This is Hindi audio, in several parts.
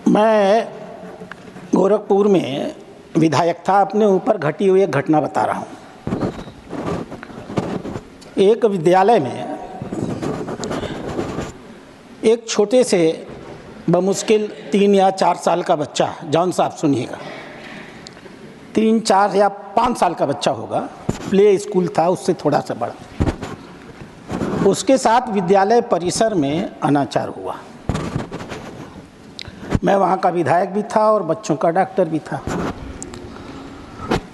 मैं गोरखपुर में विधायक था। अपने ऊपर घटी हुई एक घटना बता रहा हूँ। एक विद्यालय में एक छोटे से बमुश्किल 3 या 4 साल का बच्चा, जौन साहब सुनिएगा, 3, 4 या 5 साल का बच्चा होगा, प्ले स्कूल था, उससे थोड़ा सा बड़ा। उसके साथ विद्यालय परिसर में अनाचार हुआ। मैं वहाँ का विधायक भी था और बच्चों का डॉक्टर भी था।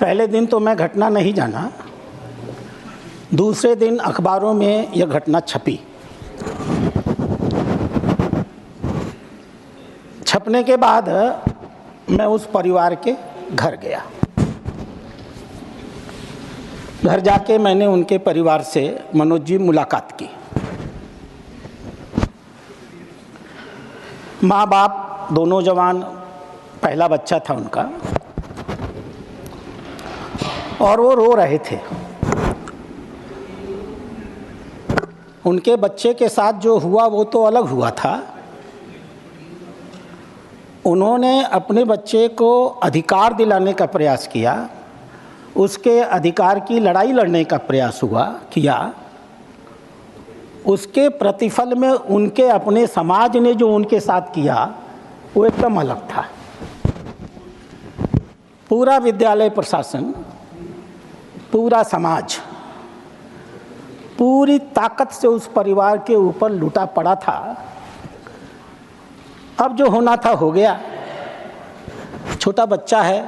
पहले दिन तो मैं घटना नहीं जाना। दूसरे दिन अखबारों में यह घटना छपी। छपने के बाद मैं उस परिवार के घर गया। घर जाके मैंने उनके परिवार से मनोज जी मुलाकात की। माँ बाप दोनों जवान, पहला बच्चा था उनका, और वो रो रहे थे। उनके बच्चे के साथ जो हुआ वो तो अलग हुआ था। उन्होंने अपने बच्चे को अधिकार दिलाने का प्रयास किया, उसके अधिकार की लड़ाई लड़ने का प्रयास किया। उसके प्रतिफल में उनके अपने समाज ने जो उनके साथ किया वो एकदम अलग था। पूरा विद्यालय प्रशासन, पूरा समाज पूरी ताकत से उस परिवार के ऊपर लूटा पड़ा था। अब जो होना था हो गया। छोटा बच्चा है,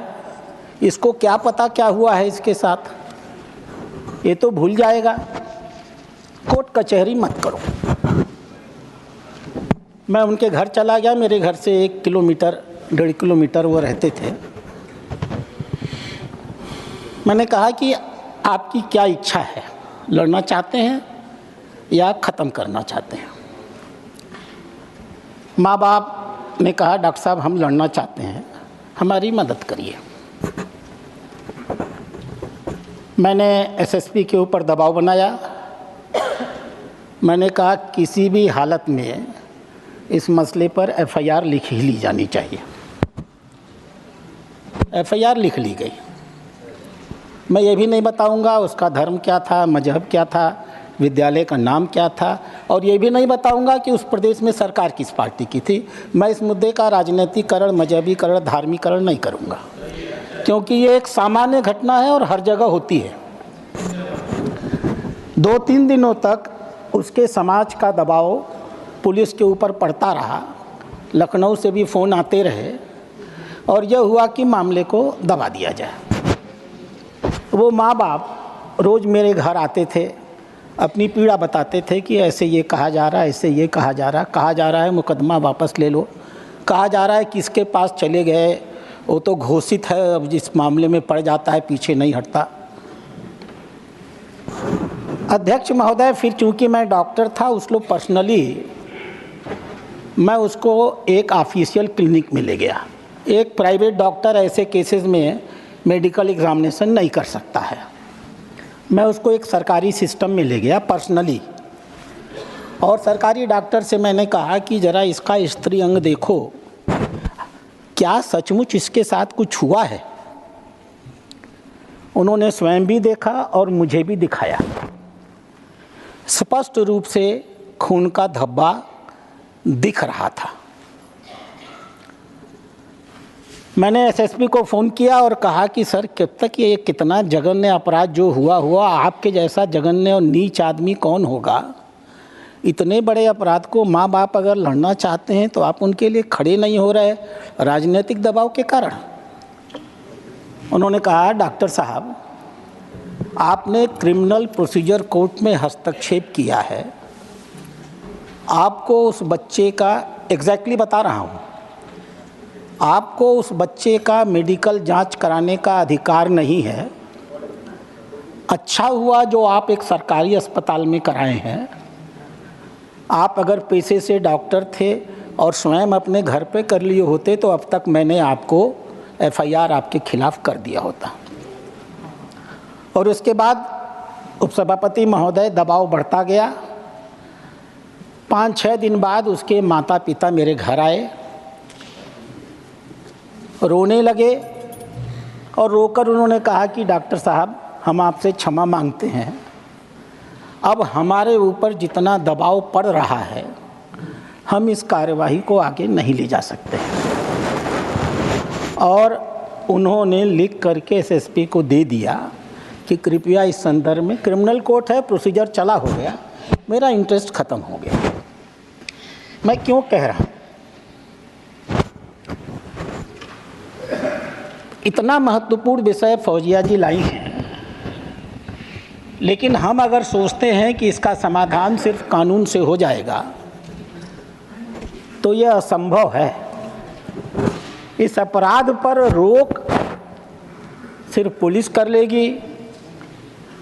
इसको क्या पता क्या हुआ है इसके साथ, ये तो भूल जाएगा। कोर्ट कचहरी मत करो। मैं उनके घर चला गया। मेरे घर से 1 किलोमीटर 1.5 किलोमीटर वो रहते थे। मैंने कहा कि आपकी क्या इच्छा है, लड़ना चाहते हैं या ख़त्म करना चाहते हैं? माँ बाप ने कहा, डॉक्टर साहब हम लड़ना चाहते हैं, हमारी मदद करिए। मैंने एसएसपी के ऊपर दबाव बनाया। मैंने कहा किसी भी हालत में इस मसले पर एफआईआर लिख ही ली जानी चाहिए। एफआईआर लिख ली गई। मैं ये भी नहीं बताऊंगा उसका धर्म क्या था, मजहब क्या था, विद्यालय का नाम क्या था, और ये भी नहीं बताऊंगा कि उस प्रदेश में सरकार किस पार्टी की थी। मैं इस मुद्दे का राजनीतिकरण, मजहबीकरण, धार्मिकरण नहीं करूंगा, क्योंकि ये एक सामान्य घटना है और हर जगह होती है। 2-3 दिनों तक उसके समाज का दबाव पुलिस के ऊपर पड़ता रहा। लखनऊ से भी फ़ोन आते रहे और यह हुआ कि मामले को दबा दिया जाए। वो माँ बाप रोज़ मेरे घर आते थे, अपनी पीड़ा बताते थे कि ऐसे ये कहा जा रहा है, ऐसे ये कहा जा रहा है मुकदमा वापस ले लो, कहा जा रहा है किसके पास चले गए, वो तो घोषित है, अब जिस मामले में पड़ जाता है पीछे नहीं हटता। अध्यक्ष महोदय, फिर चूँकि मैं डॉक्टर था, उसको पर्सनली मैं उसको एक ऑफिशियल क्लिनिक में ले गया। एक प्राइवेट डॉक्टर ऐसे केसेस में मेडिकल एग्जामिनेशन नहीं कर सकता है। मैं उसको एक सरकारी सिस्टम में ले गया पर्सनली, और सरकारी डॉक्टर से मैंने कहा कि ज़रा इसका स्त्री अंग देखो, क्या सचमुच इसके साथ कुछ हुआ है? उन्होंने स्वयं भी देखा और मुझे भी दिखाया। स्पष्ट रूप से खून का धब्बा दिख रहा था। मैंने एसएसपी को फ़ोन किया और कहा कि सर कब तक ये कितना जघन्य अपराध जो हुआ, आपके जैसा जघन्य और नीच आदमी कौन होगा? इतने बड़े अपराध को माँ बाप अगर लड़ना चाहते हैं तो आप उनके लिए खड़े नहीं हो रहे, राजनीतिक दबाव के कारण। उन्होंने कहा, डॉक्टर साहब आपने क्रिमिनल प्रोसीजर कोर्ट में हस्तक्षेप किया है, आपको उस बच्चे का, एग्जैक्टली बता रहा हूँ, आपको उस बच्चे का मेडिकल जांच कराने का अधिकार नहीं है। अच्छा हुआ जो आप एक सरकारी अस्पताल में कराए हैं। आप अगर पेशे से डॉक्टर थे और स्वयं अपने घर पे कर लिए होते तो अब तक मैंने आपको एफआईआर आपके खिलाफ कर दिया होता। और उसके बाद उपसभापति महोदय दबाव बढ़ता गया। 5-6 दिन बाद उसके माता पिता मेरे घर आए रोने लगे और रोकर उन्होंने कहा कि डॉक्टर साहब, हम आपसे क्षमा मांगते हैं, अब हमारे ऊपर जितना दबाव पड़ रहा है हम इस कार्यवाही को आगे नहीं ले जा सकते। और उन्होंने लिख करके एसएसपी को दे दिया कि कृपया इस संदर्भ में, क्रिमिनल कोर्ट है, प्रोसीजर चला हो गया, मेरा इंटरेस्ट ख़त्म हो गया। मैं क्यों कह रहा हूँ, इतना महत्वपूर्ण विषय फौजिया जी लाई हैं, लेकिन हम अगर सोचते हैं कि इसका समाधान सिर्फ कानून से हो जाएगा तो यह असंभव है। इस अपराध पर रोक सिर्फ पुलिस कर लेगी,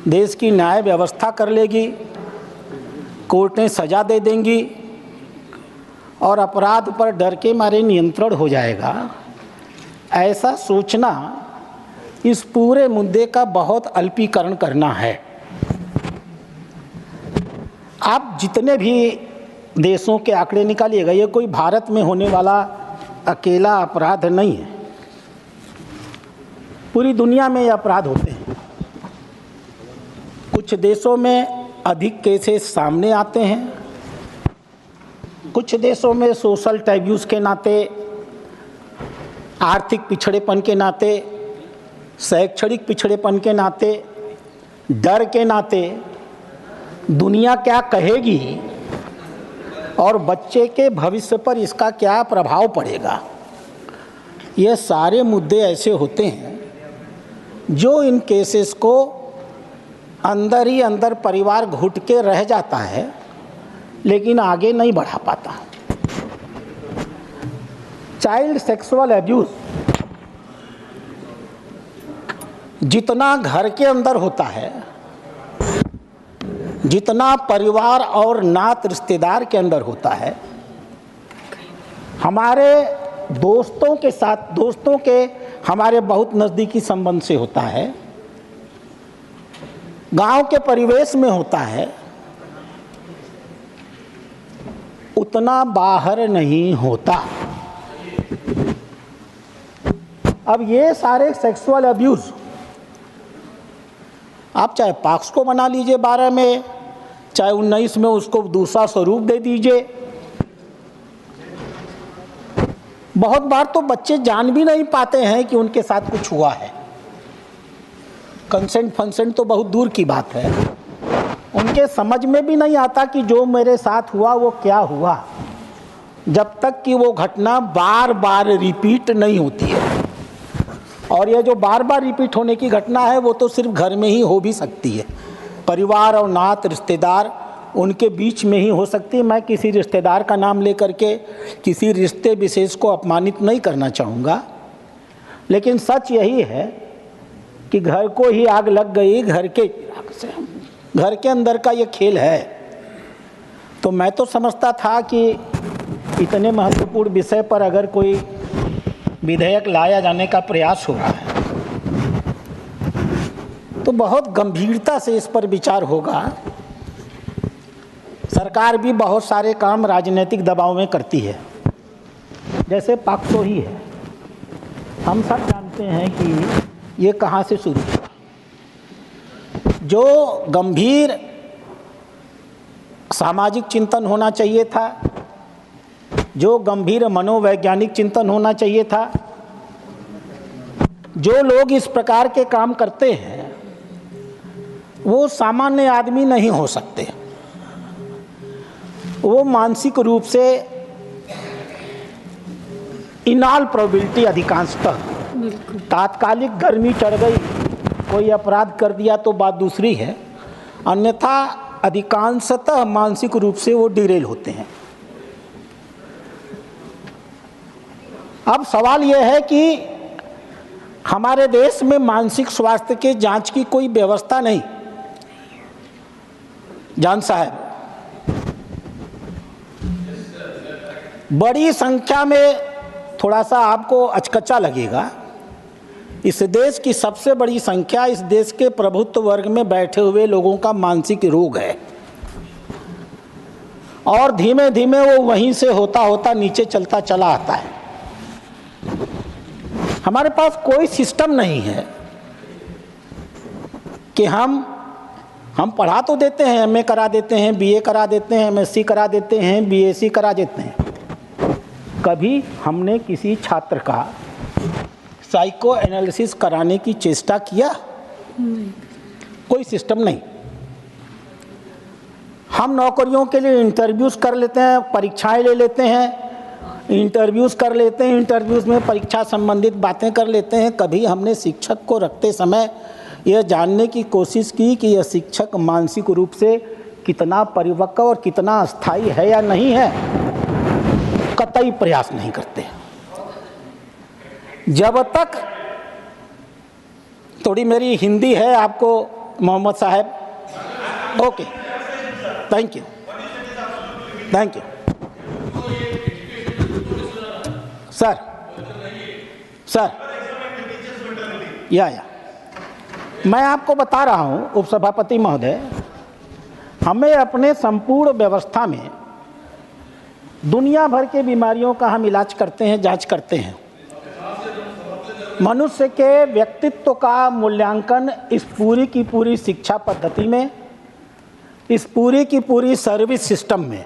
देश की न्याय व्यवस्था कर लेगी, कोर्टें सज़ा दे देंगी और अपराध पर डर के मारे नियंत्रण हो जाएगा। ऐसा सोचना इस पूरे मुद्दे का बहुत अल्पीकरण करना है। आप जितने भी देशों के आंकड़े निकालिएगा, ये कोई भारत में होने वाला अकेला अपराध नहीं है, पूरी दुनिया में ये अपराध होते हैं। कुछ देशों में अधिक केसेस सामने आते हैं, कुछ देशों में सोशल टैब्यूज़ के नाते, आर्थिक पिछड़ेपन के नाते, शैक्षणिक पिछड़ेपन के नाते, डर के नाते, दुनिया क्या कहेगी और बच्चे के भविष्य पर इसका क्या प्रभाव पड़ेगा, ये सारे मुद्दे ऐसे होते हैं जो इन केसेस को अंदर ही अंदर परिवार घुट के रह जाता है लेकिन आगे नहीं बढ़ा पाता। चाइल्ड सेक्सुअल एब्यूज़ जितना घर के अंदर होता है, जितना परिवार और नात रिश्तेदार के अंदर होता है, हमारे दोस्तों के साथ, दोस्तों के हमारे बहुत नज़दीकी संबंध से होता है, गांव के परिवेश में होता है, उतना बाहर नहीं होता। अब ये सारे सेक्सुअल अब्यूज़ आप चाहे पॉक्सो बना लीजिए 12 में, चाहे 19 में उसको दूसरा स्वरूप दे दीजिए, बहुत बार तो बच्चे जान भी नहीं पाते हैं कि उनके साथ कुछ हुआ है। कंसेंट फंसेंट तो बहुत दूर की बात है, उनके समझ में भी नहीं आता कि जो मेरे साथ हुआ वो क्या हुआ, जब तक कि वो घटना बार बार रिपीट नहीं होती है। और ये जो बार बार रिपीट होने की घटना है वो तो सिर्फ घर में ही हो भी सकती है, परिवार और नात रिश्तेदार उनके बीच में ही हो सकती है। मैं किसी रिश्तेदार का नाम लेकर के किसी रिश्ते विशेष को अपमानित नहीं करना चाहूँगा, लेकिन सच यही है कि घर को ही आग लग गई, घर के अंदर का ये खेल है। तो मैं तो समझता था कि इतने महत्वपूर्ण विषय पर अगर कोई विधेयक लाया जाने का प्रयास हो रहा है तो बहुत गंभीरता से इस पर विचार होगा। सरकार भी बहुत सारे काम राजनीतिक दबाव में करती है, जैसे पॉक्सो ही है। हम सब जानते हैं कि ये कहाँ से शुरू हुआ। जो गंभीर सामाजिक चिंतन होना चाहिए था, जो गंभीर मनोवैज्ञानिक चिंतन होना चाहिए था, जो लोग इस प्रकार के काम करते हैं वो सामान्य आदमी नहीं हो सकते। वो मानसिक रूप से इन ऑल प्रोबेबिलिटी अधिकांशतः, तात्कालिक गर्मी चढ़ गई, कोई अपराध कर दिया तो बात दूसरी है, अन्यथा अधिकांशतः मानसिक रूप से वो डिरेल होते हैं। अब सवाल यह है कि हमारे देश में मानसिक स्वास्थ्य के जांच की कोई व्यवस्था नहीं। जान साहब, बड़ी संख्या में, थोड़ा सा आपको अचकचा लगेगा, इस देश की सबसे बड़ी संख्या इस देश के प्रभुत्व वर्ग में बैठे हुए लोगों का मानसिक रोग है और धीमे धीमे वो वहीं से होता होता नीचे चलता चला आता है। हमारे पास कोई सिस्टम नहीं है कि हम पढ़ा तो देते हैं, एमए करा देते हैं, बीए करा देते हैं, एमएससी करा देते हैं, बीएससी करा देते हैं। कभी हमने किसी छात्र का साइको एनालिसिस कराने की चेष्टा किया? कोई सिस्टम नहीं। हम नौकरियों के लिए इंटरव्यूज़ कर लेते हैं, परीक्षाएं ले लेते हैं, इंटरव्यूज़ कर लेते हैं, इंटरव्यूज़ में परीक्षा संबंधित बातें कर लेते हैं। कभी हमने शिक्षक को रखते समय यह जानने की कोशिश की कि यह शिक्षक मानसिक रूप से कितना परिपक्व और कितना अस्थायी है या नहीं है? कतई प्रयास नहीं करते। जब तक, थोड़ी मेरी हिंदी है आपको मोहम्मद साहब, okay, thank you, thank you sir, या मैं आपको बता रहा हूं उपसभापति महोदय, हमें अपने संपूर्ण व्यवस्था में दुनिया भर के बीमारियों का हम इलाज करते हैं, जांच करते हैं। मनुष्य के व्यक्तित्व का मूल्यांकन इस पूरी की पूरी शिक्षा पद्धति में, इस पूरी की पूरी सर्विस सिस्टम में,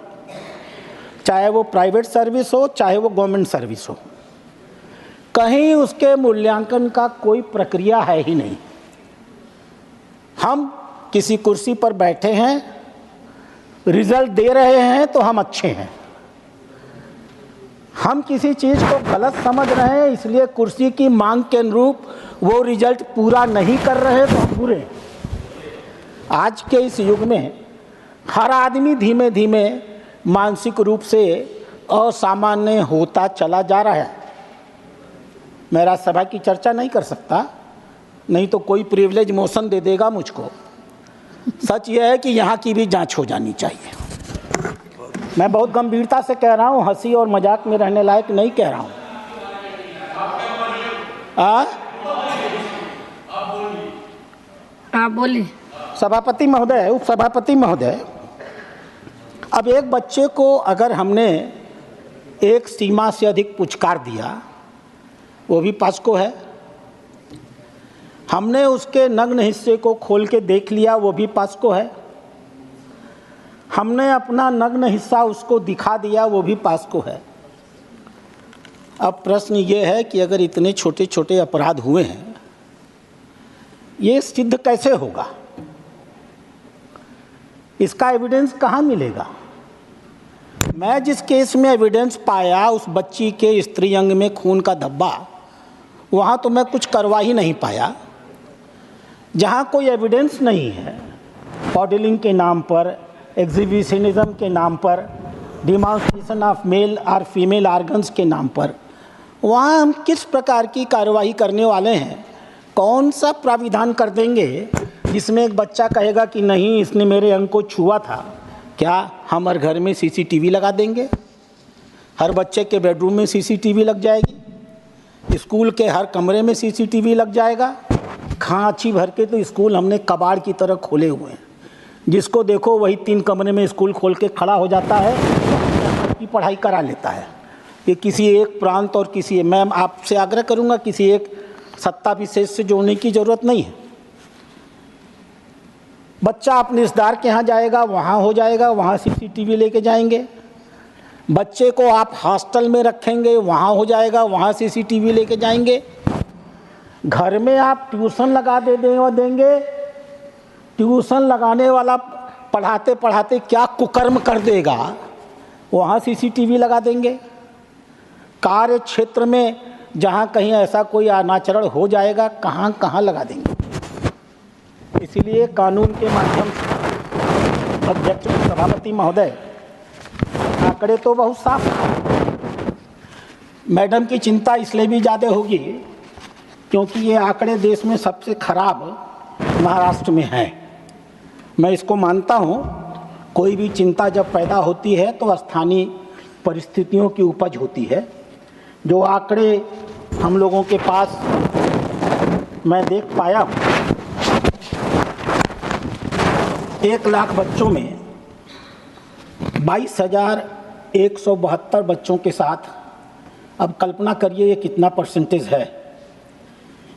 चाहे वो प्राइवेट सर्विस हो चाहे वो गवर्नमेंट सर्विस हो, कहीं उसके मूल्यांकन का कोई प्रक्रिया है ही नहीं। हम किसी कुर्सी पर बैठे हैं, रिजल्ट दे रहे हैं तो हम अच्छे हैं। हम किसी चीज़ को गलत समझ रहे हैं, इसलिए कुर्सी की मांग के अनुरूप वो रिजल्ट पूरा नहीं कर रहे तो हम बुरे हैं। आज के इस युग में हर आदमी धीमे धीमे मानसिक रूप से असामान्य होता चला जा रहा है। मैं राज्यसभा की चर्चा नहीं कर सकता, नहीं तो कोई प्रिविलेज मोशन दे देगा मुझको। सच यह है कि यहाँ की भी जांच हो जानी चाहिए। मैं बहुत गंभीरता से कह रहा हूँ, हंसी और मजाक में रहने लायक नहीं कह रहा हूँ। आप बोलिए। सभापति महोदय, उपसभापति महोदय, अब एक बच्चे को अगर हमने एक सीमा से अधिक पुचकार दिया, वो भी पास्को है। हमने उसके नग्न हिस्से को खोल के देख लिया, वो भी पास्को है। हमने अपना नग्न हिस्सा उसको दिखा दिया, वो भी पास्को है। अब प्रश्न ये है कि अगर इतने छोटे छोटे अपराध हुए हैं, ये सिद्ध कैसे होगा? इसका एविडेंस कहाँ मिलेगा? मैं जिस केस में एविडेंस पाया, उस बच्ची के स्त्री अंग में खून का धब्बा, वहाँ तो मैं कुछ करवा ही नहीं पाया। जहाँ कोई एविडेंस नहीं है, मॉडलिंग के नाम पर, एग्जीबिशनिज्म के नाम पर, डिमॉन्स्ट्रेशन ऑफ मेल और फीमेल ऑर्गन्स के नाम पर, वहाँ हम किस प्रकार की कार्रवाई करने वाले हैं? कौन सा प्राविधान कर देंगे जिसमें एक बच्चा कहेगा कि नहीं, इसने मेरे अंग को छुआ था? क्या हम हर घर में सीसीटीवी लगा देंगे? हर बच्चे के बेडरूम में सीसीटीवी लग जाएगी? स्कूल के हर कमरे में सीसीटीवी लग जाएगा? खांची भर के तो स्कूल हमने कबाड़ की तरह खोले हुए हैं। जिसको देखो वही 3 कमरे में स्कूल खोल के खड़ा हो जाता है, की पढ़ाई करा लेता है। ये किसी एक प्रांत और किसी, मैं आपसे आग्रह करूंगा, किसी एक सत्ता विशेष से जोड़ने की जरूरत नहीं है। बच्चा अपने रिश्तेदार के यहाँ जाएगा, वहाँ हो जाएगा, वहाँ सीसीटीवी लेके जाएंगे। बच्चे को आप हॉस्टल में रखेंगे, वहाँ हो जाएगा, वहाँ सीसीटीवी लेके जाएंगे। घर में आप ट्यूशन लगा देंगे, ट्यूशन लगाने वाला पढ़ाते पढ़ाते क्या कुकर्म कर देगा, वहाँ सीसीटीवी लगा देंगे। कार्य क्षेत्र में जहाँ कहीं ऐसा कोई अनाचरण हो जाएगा, कहाँ कहाँ लगा देंगे। इसीलिए कानून के माध्यम से अध्यक्ष सभापति महोदय, आंकड़े तो बहुत साफ हैं। मैडम की चिंता इसलिए भी ज़्यादा होगी क्योंकि ये आंकड़े देश में सबसे खराब महाराष्ट्र में हैं। मैं इसको मानता हूँ। कोई भी चिंता जब पैदा होती है तो स्थानीय परिस्थितियों की उपज होती है। जो आंकड़े हम लोगों के पास मैं देख पाया हूँ, 1 लाख बच्चों में 22,172 बच्चों के साथ, अब कल्पना करिए ये कितना परसेंटेज है।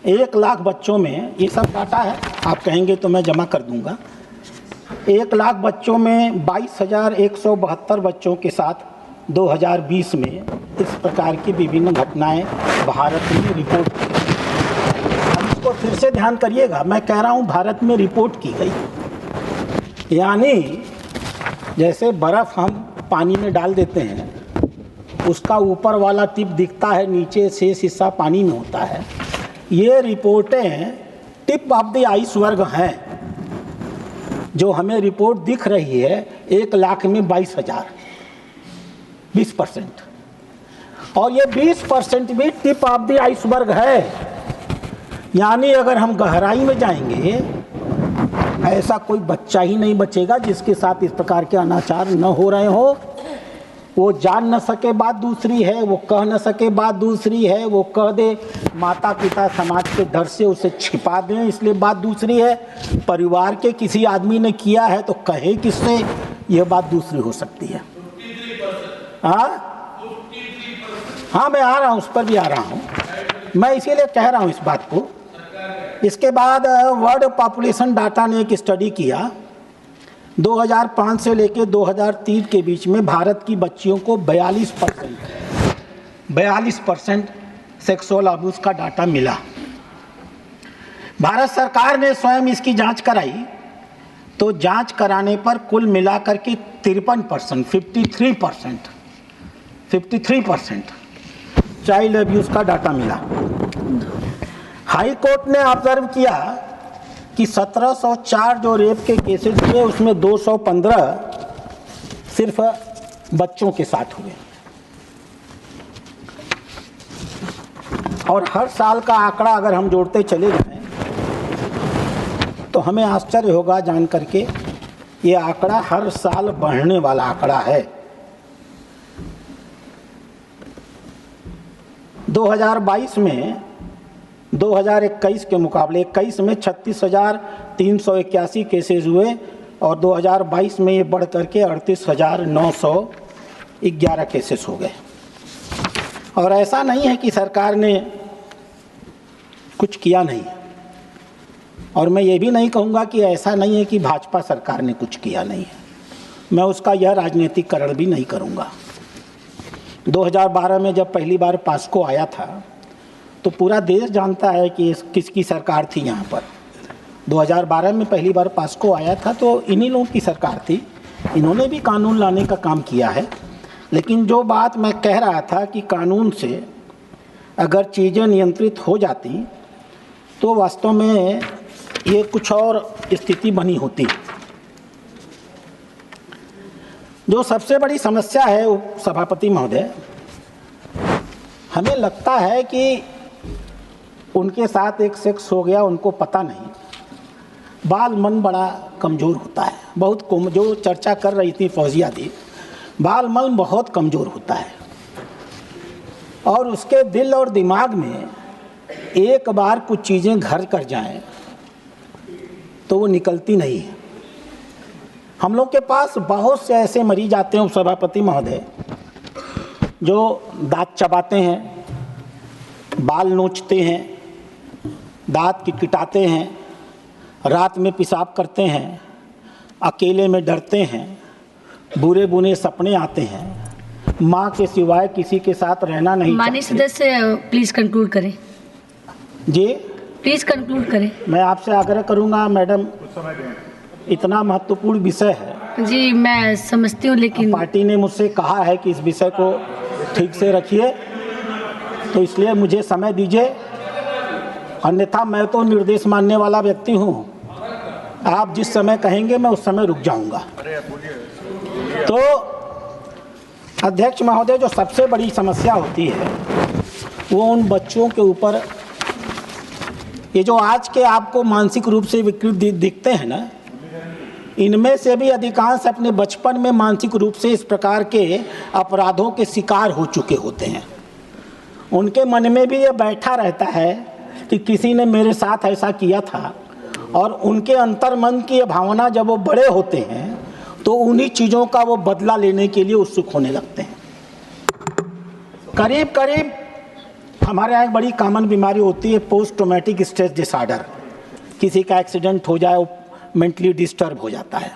1 लाख बच्चों में, ये सब डाटा है, आप कहेंगे तो मैं जमा कर दूंगा, 1 लाख बच्चों में 22,172 बच्चों के साथ 2020 में इस प्रकार की विभिन्न घटनाएं भारत में रिपोर्ट की गई। अब इसको फिर से ध्यान करिएगा, मैं कह रहा हूं भारत में रिपोर्ट की गई, यानी जैसे बर्फ़ हम पानी में डाल देते हैं, उसका ऊपर वाला टिप दिखता है, नीचे शेष हिस्सा पानी में होता है। ये रिपोर्टें टिप ऑफ द आइसबर्ग हैं, जो हमें रिपोर्ट दिख रही है 1 लाख में 22,000, 20%। और ये 20% भी टिप ऑफ द आइसबर्ग है, यानी अगर हम गहराई में जाएंगे ऐसा कोई बच्चा ही नहीं बचेगा जिसके साथ इस प्रकार के अनाचार न हो रहे हो। वो जान न सके बात दूसरी है, वो कह न सके बात दूसरी है, वो कह दे माता पिता समाज के डर से उसे छिपा दें इसलिए बात दूसरी है, परिवार के किसी आदमी ने किया है तो कहे किससे, यह बात दूसरी हो सकती है। हाँ मैं आ रहा हूँ, उस पर भी आ रहा हूँ, मैं इसीलिए कह रहा हूँ इस बात को। इसके बाद वर्ल्ड पॉपुलेशन डाटा ने एक स्टडी किया, 2005 से लेकर 2003 के बीच में भारत की बच्चियों को 42% सेक्सुअल अब्यूज़ का डाटा मिला। भारत सरकार ने स्वयं इसकी जांच कराई, तो जांच कराने पर कुल मिलाकर के 53% चाइल्ड अब्यूज़ का डाटा मिला। हाई कोर्ट ने ऑब्जर्व किया कि 1704 जो रेप के केसेस हुए उसमें 215 सिर्फ बच्चों के साथ हुए, और हर साल का आंकड़ा अगर हम जोड़ते चले जाएं तो हमें आश्चर्य होगा जान करके, ये आंकड़ा हर साल बढ़ने वाला आंकड़ा है। 2022 में 2021 के मुकाबले 21 में 36,381 केसेस हुए और 2022 में ये बढ़ करके 38,911 केसेस हो गए। और ऐसा नहीं है कि सरकार ने कुछ किया नहीं, और मैं ये भी नहीं कहूँगा कि ऐसा नहीं है कि भाजपा सरकार ने कुछ किया नहीं है, मैं उसका यह राजनीतिकरण भी नहीं करूँगा। 2012 में जब पहली बार पास्को आया था तो पूरा देश जानता है कि किसकी सरकार थी यहाँ पर। 2012 में पहली बार पास्को आया था तो इन्हीं लोगों की सरकार थी, इन्होंने भी कानून लाने का काम किया है। लेकिन जो बात मैं कह रहा था कि कानून से अगर चीज़ें नियंत्रित हो जाती तो वास्तव में ये कुछ और स्थिति बनी होती। जो सबसे बड़ी समस्या है सभापति महोदय, हमें लगता है कि उनके साथ एक सेक्स हो गया, उनको पता नहीं, बाल मन बड़ा कमज़ोर होता है, बहुत जो चर्चा कर रही थी फौजिया दी, बाल मन बहुत कमज़ोर होता है और उसके दिल और दिमाग में एक बार कुछ चीज़ें घर कर जाएं तो वो निकलती नहीं है। हम लोग के पास बहुत से ऐसे मरीज आते हैं सभापति महोदय जो दांत चबाते हैं, बाल नोचते हैं, दांत किटकिटाते हैं, रात में पेशाब करते हैं, अकेले में डरते हैं, बुरे बुरे सपने आते हैं, माँ के सिवाय किसी के साथ रहना नहीं चाहते। माननीय सदस्य प्लीज कंक्लूड करें। जी प्लीज कंक्लूड करें। मैं आपसे आग्रह करूँगा मैडम, इतना महत्वपूर्ण विषय है। जी मैं समझती हूँ, लेकिन पार्टी ने मुझसे कहा है कि इस विषय को ठीक से रखिए, तो इसलिए मुझे समय दीजिए, अन्यथा मैं तो निर्देश मानने वाला व्यक्ति हूँ। आप जिस समय कहेंगे मैं उस समय रुक जाऊँगा। तो अध्यक्ष महोदय, जो सबसे बड़ी समस्या होती है वो उन बच्चों के ऊपर, ये जो आज के आपको मानसिक रूप से विकृत दिखते हैं ना, इनमें से भी अधिकांश अपने बचपन में मानसिक रूप से इस प्रकार के अपराधों के शिकार हो चुके होते हैं। उनके मन में भी ये बैठा रहता है कि किसी ने मेरे साथ ऐसा किया था, और उनके अंतर्मन की ये भावना जब वो बड़े होते हैं तो उन्हीं चीज़ों का वो बदला लेने के लिए उत्सुक होने लगते हैं। करीब करीब हमारे यहाँ एक बड़ी कॉमन बीमारी होती है पोस्ट ट्रॉमेटिक स्ट्रेस डिसऑर्डर। किसी का एक्सीडेंट हो जाए, वो मेंटली डिस्टर्ब हो जाता है।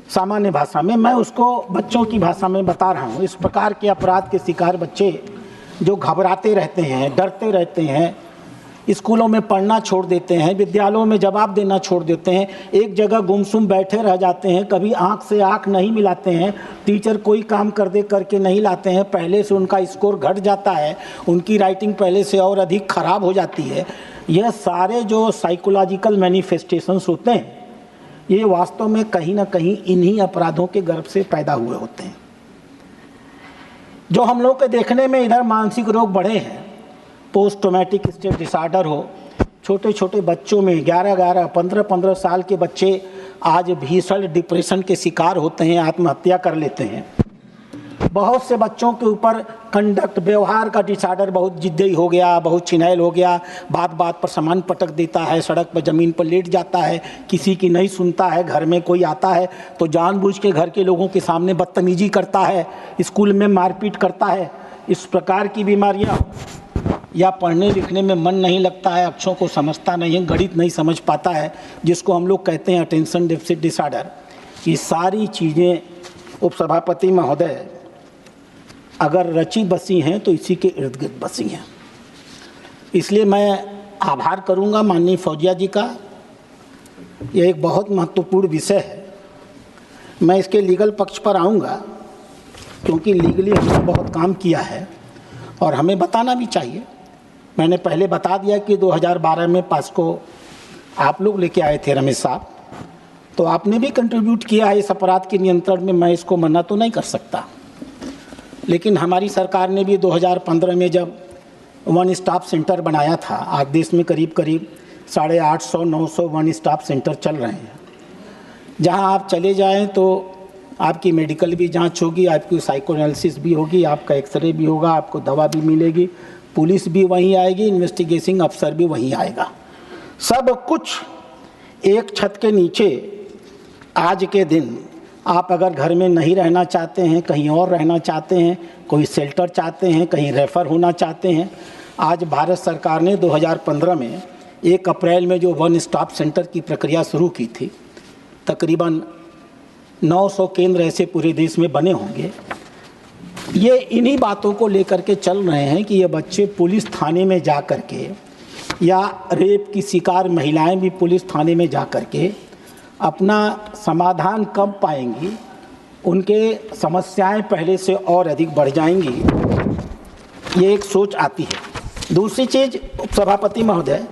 सामान्य भाषा में मैं उसको बच्चों की भाषा में बता रहा हूँ। इस प्रकार के अपराध के शिकार बच्चे जो घबराते रहते हैं, डरते रहते हैं, स्कूलों में पढ़ना छोड़ देते हैं, विद्यालयों में जवाब देना छोड़ देते हैं, एक जगह गुमसुम बैठे रह जाते हैं, कभी आंख से आंख नहीं मिलाते हैं, टीचर कोई काम करके नहीं लाते हैं, पहले से उनका स्कोर घट जाता है, उनकी राइटिंग पहले से और अधिक खराब हो जाती है। यह सारे जो साइकोलॉजिकल मैनिफेस्टेशंस होते हैं, ये वास्तव में कहीं ना कहीं इन्हीं अपराधों के गर्भ से पैदा हुए होते हैं। जो हम लोग के देखने में इधर मानसिक रोग बढ़े हैं, पोस्ट ट्रॉमेटिक स्ट्रेस डिसऑर्डर हो, छोटे छोटे बच्चों में 11-11, 15-15 साल के बच्चे आज भीषण डिप्रेशन के शिकार होते हैं, आत्महत्या कर लेते हैं। बहुत से बच्चों के ऊपर कंडक्ट, व्यवहार का डिसऑर्डर बहुत जिद्दी हो गया, बहुत छिनैल हो गया, बात बात पर सामान पटक देता है, सड़क पर ज़मीन पर लेट जाता है, किसी की नहीं सुनता है, घर में कोई आता है तो जानबूझ के घर के लोगों के सामने बदतमीजी करता है, स्कूल में मारपीट करता है। इस प्रकार की बीमारियाँ, या पढ़ने लिखने में मन नहीं लगता है, अक्षरों को समझता नहीं है, गणित नहीं समझ पाता है, जिसको हम लोग कहते हैं अटेंशन डेफिसिट डिसऑर्डर। ये सारी चीज़ें उपसभापति महोदय अगर रची बसी हैं तो इसी के इर्द गिर्द बसी हैं। इसलिए मैं आभार करूंगा माननीय फौजिया जी का। यह एक बहुत महत्वपूर्ण विषय है। मैं इसके लीगल पक्ष पर आऊंगा क्योंकि लीगली हमने बहुत काम किया है और हमें बताना भी चाहिए। मैंने पहले बता दिया कि 2012 में पास्को आप लोग लेके आए थे, रमेश साहब, तो आपने भी कंट्रीब्यूट किया है इस अपराध के नियंत्रण में। मैं इसको मना तो नहीं कर सकता, लेकिन हमारी सरकार ने भी 2015 में जब वन स्टॉप सेंटर बनाया था, आज देश में करीब 850-900 वन स्टॉप सेंटर चल रहे हैं, जहां आप चले जाएं तो आपकी मेडिकल भी जांच होगी, आपकी साइको एनालिसिस भी होगी, आपका एक्सरे भी होगा, आपको दवा भी मिलेगी, पुलिस भी वहीं आएगी, इन्वेस्टिगेशन अफसर भी वहीं आएगा। सब कुछ एक छत के नीचे। आज के दिन आप अगर घर में नहीं रहना चाहते हैं, कहीं और रहना चाहते हैं, कोई शेल्टर चाहते हैं, कहीं रेफ़र होना चाहते हैं, आज भारत सरकार ने 2015 में 1 अप्रैल में जो वन स्टॉप सेंटर की प्रक्रिया शुरू की थी, तकरीबन 900 केंद्र ऐसे पूरे देश में बने होंगे। ये इन्हीं बातों को लेकर के चल रहे हैं कि ये बच्चे पुलिस थाने में जा कर के, या रेप की शिकार महिलाएं भी पुलिस थाने में जा कर के अपना समाधान कब पाएंगी, उनके समस्याएं पहले से और अधिक बढ़ जाएंगी, ये एक सोच आती है। दूसरी चीज़, सभापति महोदय,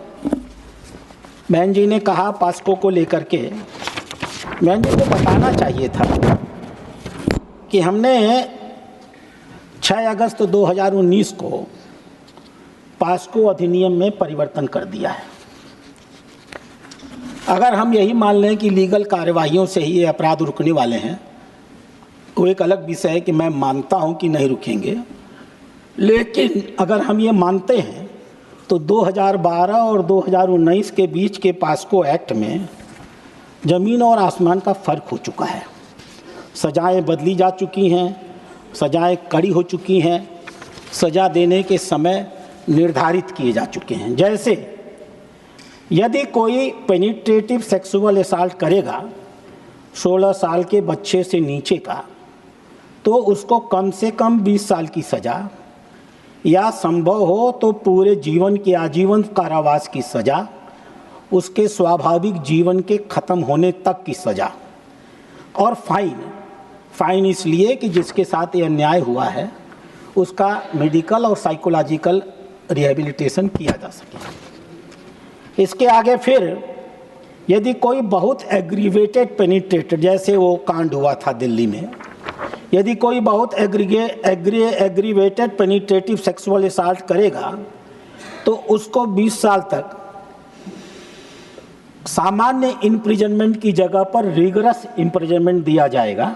बहन जी ने कहा पास्को को लेकर के, बहन जी को बताना चाहिए था कि हमने 6 अगस्त 2019 को पास्को अधिनियम में परिवर्तन कर दिया है। अगर हम यही मान लें कि लीगल कार्यवाहियों से ही ये अपराध रुकने वाले हैं, वो एक अलग विषय है कि मैं मानता हूं कि नहीं रुकेंगे, लेकिन अगर हम ये मानते हैं तो 2012 और 2019 के बीच के पास्को एक्ट में ज़मीन और आसमान का फ़र्क हो चुका है। सज़ाएं बदली जा चुकी हैं, सज़ाएं कड़ी हो चुकी हैं, सज़ा देने के समय निर्धारित किए जा चुके हैं। जैसे यदि कोई पेनिट्रेटिव सेक्सुअल असॉल्ट करेगा 16 साल के बच्चे से नीचे का, तो उसको कम से कम 20 साल की सज़ा, या संभव हो तो पूरे जीवन की आजीवन कारावास की सज़ा, उसके स्वाभाविक जीवन के ख़त्म होने तक की सज़ा, और फाइन इसलिए कि जिसके साथ ये अन्याय हुआ है उसका मेडिकल और साइकोलॉजिकल रिहेबिलिटेशन किया जा सके। इसके आगे फिर यदि कोई बहुत एग्रीवेटेड पेनिट्रेटेड, जैसे वो कांड हुआ था दिल्ली में, यदि कोई बहुत एग्रीवेटेड पेनिट्रेटिव सेक्सुअल असॉल्ट करेगा तो उसको 20 साल तक सामान्य इम्प्रिजनमेंट की जगह पर रिगरस इम्प्रिजनमेंट दिया जाएगा।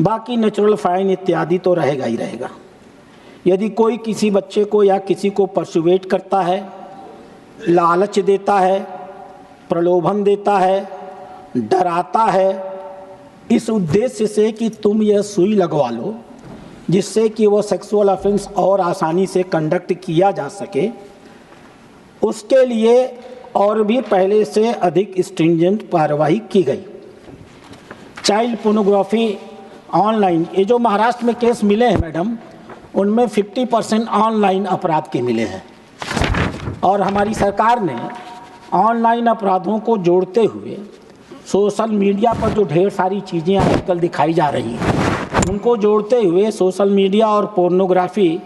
बाकी नेचुरल फाइन इत्यादि तो रहेगा ही रहेगा। यदि कोई किसी बच्चे को या किसी को परसुएट करता है, लालच देता है, प्रलोभन देता है, डराता है, इस उद्देश्य से कि तुम यह सुई लगवा लो, जिससे कि वो सेक्सुअल ऑफेंस और आसानी से कंडक्ट किया जा सके, उसके लिए और भी पहले से अधिक स्ट्रिंजेंट कार्रवाई की गई। चाइल्ड पोर्नोग्राफी ऑनलाइन, ये जो महाराष्ट्र में केस मिले हैं मैडम, उनमें 50% ऑनलाइन अपराध के मिले हैं। और हमारी सरकार ने ऑनलाइन अपराधों को जोड़ते हुए सोशल मीडिया पर जो ढेर सारी चीज़ें आजकल दिखाई जा रही हैं, उनको जोड़ते हुए सोशल मीडिया और पोर्नोग्राफी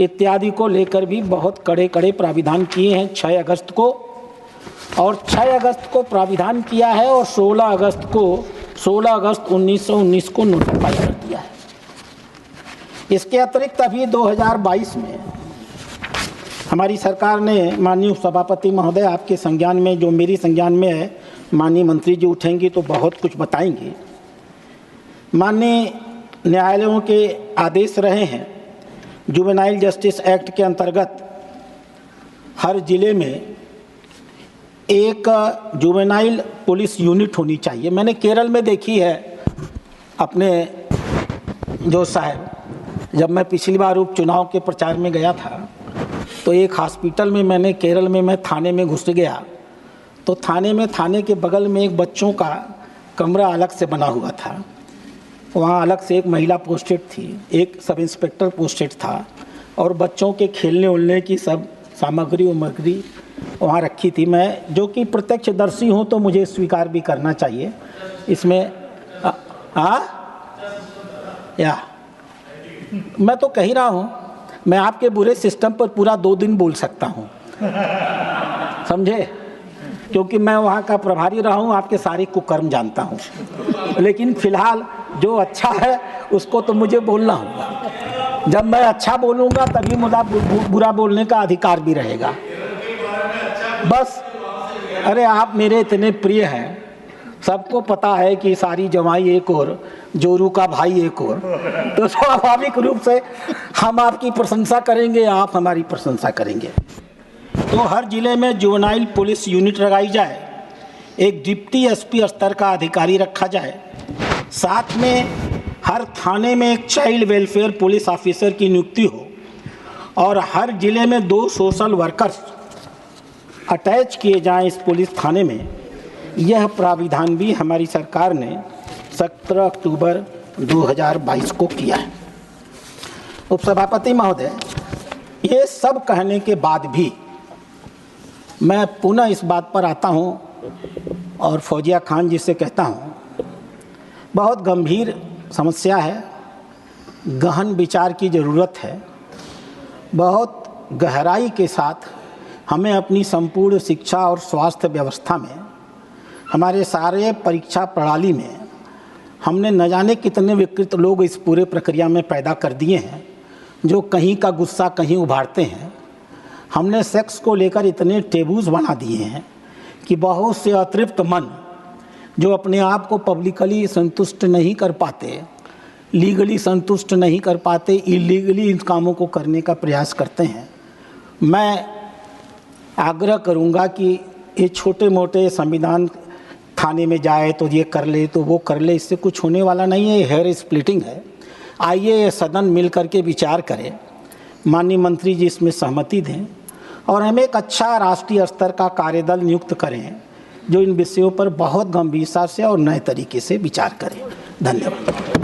इत्यादि को लेकर भी बहुत कड़े कड़े प्राविधान किए हैं 6 अगस्त को। और 6 अगस्त को प्राविधान किया है और 16 अगस्त 1919 को नोटिफाई कर दिया है। इसके अतिरिक्त अभी 2022 में हमारी सरकार ने, माननीय सभापति महोदय आपके संज्ञान में, जो मेरी संज्ञान में है, माननीय मंत्री जी उठेंगी तो बहुत कुछ बताएंगे। माननीय न्यायालयों के आदेश रहे हैं, जुवेनाइल जस्टिस एक्ट के अंतर्गत हर जिले में एक जुवेनाइल पुलिस यूनिट होनी चाहिए। मैंने केरल में देखी है अपने जो साहब, जब मैं पिछली बार उपचुनाव के प्रचार में गया था तो एक हॉस्पिटल में मैंने केरल में मैं थाने में घुस गया तो थाने के बगल में एक बच्चों का कमरा अलग से बना हुआ था। वहाँ अलग से एक महिला पोस्टेड थी, एक सब इंस्पेक्टर पोस्टेड था और बच्चों के खेलने उलने की सब सामग्री वहाँ रखी थी। मैं जो कि प्रत्यक्षदर्शी हूँ तो मुझे स्वीकार भी करना चाहिए इसमें। मैं तो कह ही रहा हूँ, मैं आपके बुरे सिस्टम पर पूरा 2 दिन बोल सकता हूँ, समझे, क्योंकि मैं वहाँ का प्रभारी रहा हूँ, आपके सारे कुकर्म जानता हूँ। लेकिन फिलहाल जो अच्छा है उसको तो मुझे बोलना होगा। जब मैं अच्छा बोलूँगा तभी मुझे बुरा बोलने का अधिकार भी रहेगा। बस, अरे आप मेरे इतने प्रिय हैं, सबको पता है कि सारी जवाई एक और, जोरू का भाई एक और, तो स्वाभाविक रूप से हम आपकी प्रशंसा करेंगे, आप हमारी प्रशंसा करेंगे। तो हर जिले में जुवेनाइल पुलिस यूनिट लगाई जाए, एक डिप्टी एसपी स्तर का अधिकारी रखा जाए, साथ में हर थाने में एक चाइल्ड वेलफेयर पुलिस ऑफिसर की नियुक्ति हो और हर जिले में 2 सोशल वर्कर्स अटैच किए जाएं इस पुलिस थाने में। यह प्राविधान भी हमारी सरकार ने 17 अक्टूबर 2022 को किया है। उपसभापति महोदय, ये सब कहने के बाद भी मैं पुनः इस बात पर आता हूँ और फौजिया खान जी से कहता हूँ, बहुत गंभीर समस्या है, गहन विचार की ज़रूरत है। बहुत गहराई के साथ हमें अपनी संपूर्ण शिक्षा और स्वास्थ्य व्यवस्था में, हमारे सारे परीक्षा प्रणाली में हमने न जाने कितने विकृत लोग इस पूरे प्रक्रिया में पैदा कर दिए हैं, जो कहीं का गुस्सा कहीं उभारते हैं। हमने सेक्स को लेकर इतने टेबूज बना दिए हैं कि बहुत से अतृप्त मन जो अपने आप को पब्लिकली संतुष्ट नहीं कर पाते, लीगली संतुष्ट नहीं कर पाते, इलीगली इन कामों को करने का प्रयास करते हैं। मैं आग्रह करूंगा कि ये छोटे मोटे संविधान थाने में जाए तो ये कर ले तो वो कर ले, इससे कुछ होने वाला नहीं है, हेयर स्प्लिटिंग है। आइए सदन मिल करके विचार करें, माननीय मंत्री जी इसमें सहमति दें और हम एक अच्छा राष्ट्रीय स्तर का कार्यदल नियुक्त करें जो इन विषयों पर बहुत गंभीरता से और नए तरीके से विचार करें। धन्यवाद।